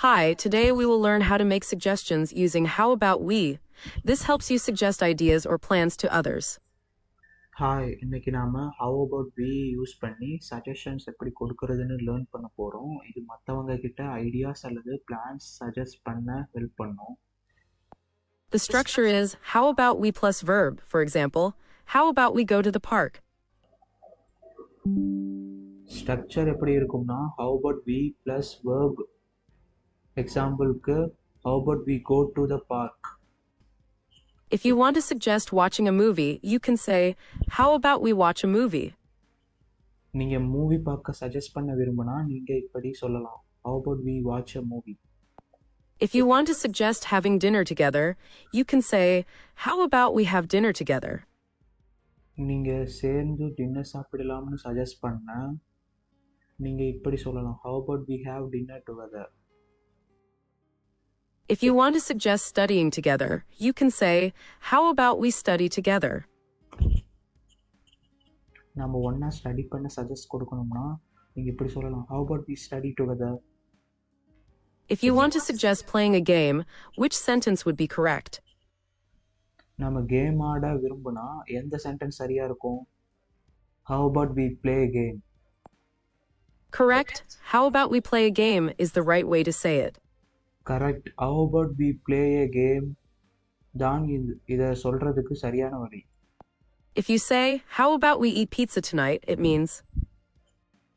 Hi, today we will learn how to make suggestions using How About We. This helps you suggest ideas or plans to others. Hi, இன்னைக்கு நாம have about we use பண்ணி suggestions எப்படி கொடுக்கறதுன்னு learn பண்ண போகிறோம். இது மற்றவங்க கிட்ட ஐடியாஸ் அல்லது பிளான்ஸ் சஜஸ்ட் பண்ண ஹெல்ப் பண்ணும். The structure is how about we plus verb. For example, how about we go to the park? Structure எப்படி இருக்கும்னா how about we plus verb. எக்ஸாம்பிளுக்கு how about we go to the park. If you want to suggest watching a movie, you can say, how about we watch a movie? நீங்கள் movie பார்க்க suggest பண்ண விரும்பினா நீங்கள் இப்படி சொல்லலாம், how about we watch a movie. If you want to suggest having dinner together, you can say, how about we have dinner together? நீங்கள் சேர்ந்து dinner சாப்பிடலாம்னு சஜஸ்ட் பண்ண நீங்கள் இப்படி சொல்லலாம், how about we have dinner together. If you want to suggest studying together, you can say, how about we study together? நம்ம ஒன்றா study பண்ண சஜஸ்ட் கொடுக்கணும்னா நீங்கள் இப்படி சொல்லலாம், how about we study together. If you want to suggest playing a game, which sentence would be correct? நம்ம game ஆட விரும்புனா எந்த சென்டென்ஸ் சரியாக இருக்கும்? how about we play a game. Correct. How about we play a game is the right way to say it. Correct. how about we play a game தான் இதை சொல்கிறதுக்கு சரியான வழி. If you say, how about we eat pizza tonight, it means,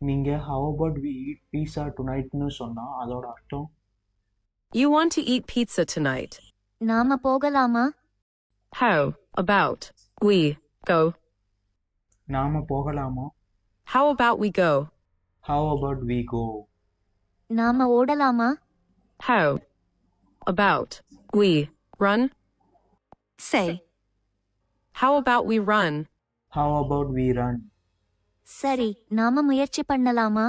நீங்கள் how about we eat pizza tonightனு சொன்னால் அதோட அர்த்தம், you want to eat pizza tonight. நாம போகலாமா? How about we go? நாம போகலாமா? How about we go? how about we go? நாம ஓடலாமா? How about we run? Say. How about we run? how about we run? சரி, நாம முயற்சி பண்ணலாமா?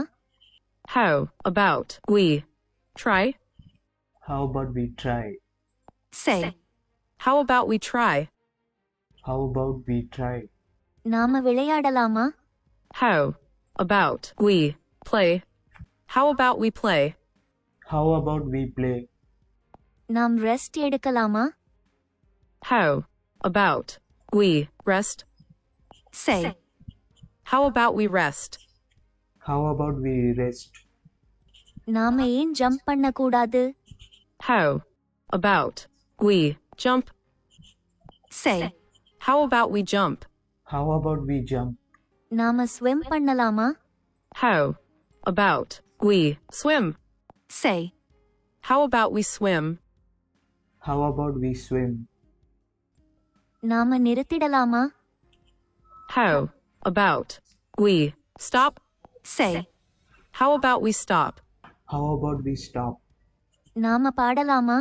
How about we try? how about we try? Say. How about we try? how about we try? நாம விளையாடலாமா? How about we play? How about we play? how about we play? நாம் rest எடுக்கலாமா? How about we rest? Say. How about we rest? how about we rest? நாம ஏன் jump பண்ணக்கூடாது? How about we jump? Say. How about we jump? how about we jump? நாம swim பண்ணலாமா? How about we swim? Say. How about we swim? how about we swim? நாம நிறுத்திடலாமா? How about we stop? Say. How about we stop? how about we stop? நாம பாடலாமா?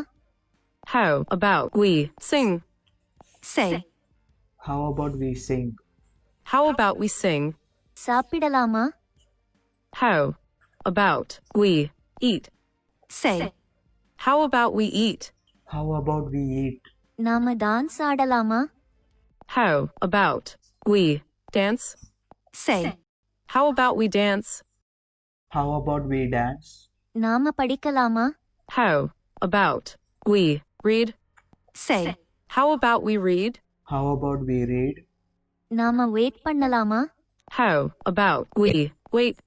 How about we sing? Say. how about we sing? How about we sing? சாப்பிடலாமா? How about we eat? Say. How about we eat? how about we eat? நாம dance ஆடலாமா? How about we dance? Say. How about we dance? how about we dance? நாம படிக்கலாமா? How about we read? Say. How about we read? how about we read? நாம wait பண்ணலாமா? How about we wait?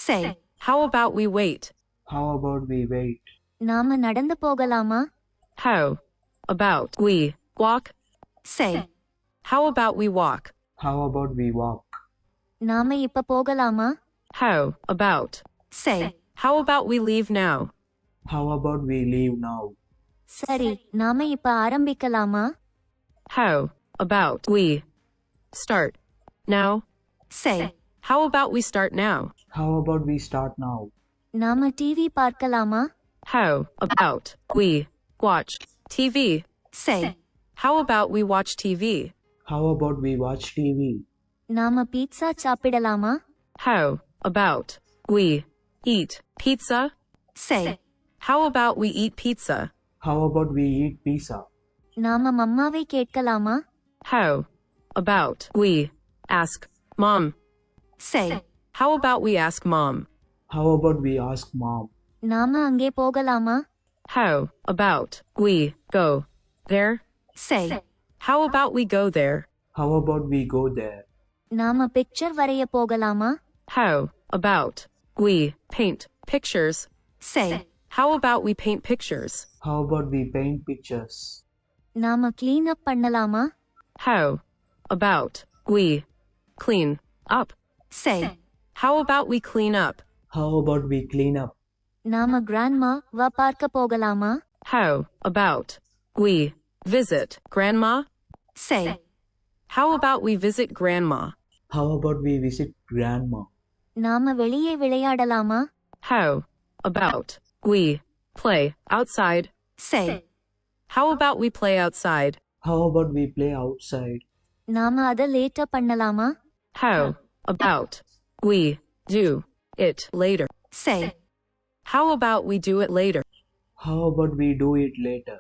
Say. How about we wait? how about we wait? நாம நடந்து போகலாமா? How about we walk? Say. How about we walk? how about we walk? நாம இப்ப போகலாமா? How about? Say. How about we leave now? how about we leave now? சரி, நாம இப்ப ஆரம்பிக்கலாமா? How about we start now? Say. How about we start now? how about we start now? நாம TV பார்க்கலாமா? How about we watch TV? Say. How about we watch TV? how about we watch TV? நாம pizza சாப்பிடலாமா? How about we eat pizza? Say. How about we eat pizza? how about we eat pizza? நாம மம்மாவை கேட்கலாமா? How about we ask Mom? Say. How about we ask Mom? how about we ask mom? நாம அங்கே போகலாமா? How about we go there? Say. How about we go there? How about we go there? நாம picture வரைய போகலாமா? How about we paint pictures? Say. How about we paint pictures? How about we paint pictures? நாம clean up பண்ணலாமா? How about we clean up? Say. How about we clean up? How about we clean up? நாம grandma வ பார்க்க போகலாமா? How about we visit grandma? Say. How about we visit grandma? How about we visit grandma? நாம வெளியே விளையாடலாமா? How about we play outside? Say. How about we play outside? How about we play outside? நாம அத லேட்டா பண்ணலாமா? How about we do it later? Say. How about we do it later? How about we do it later?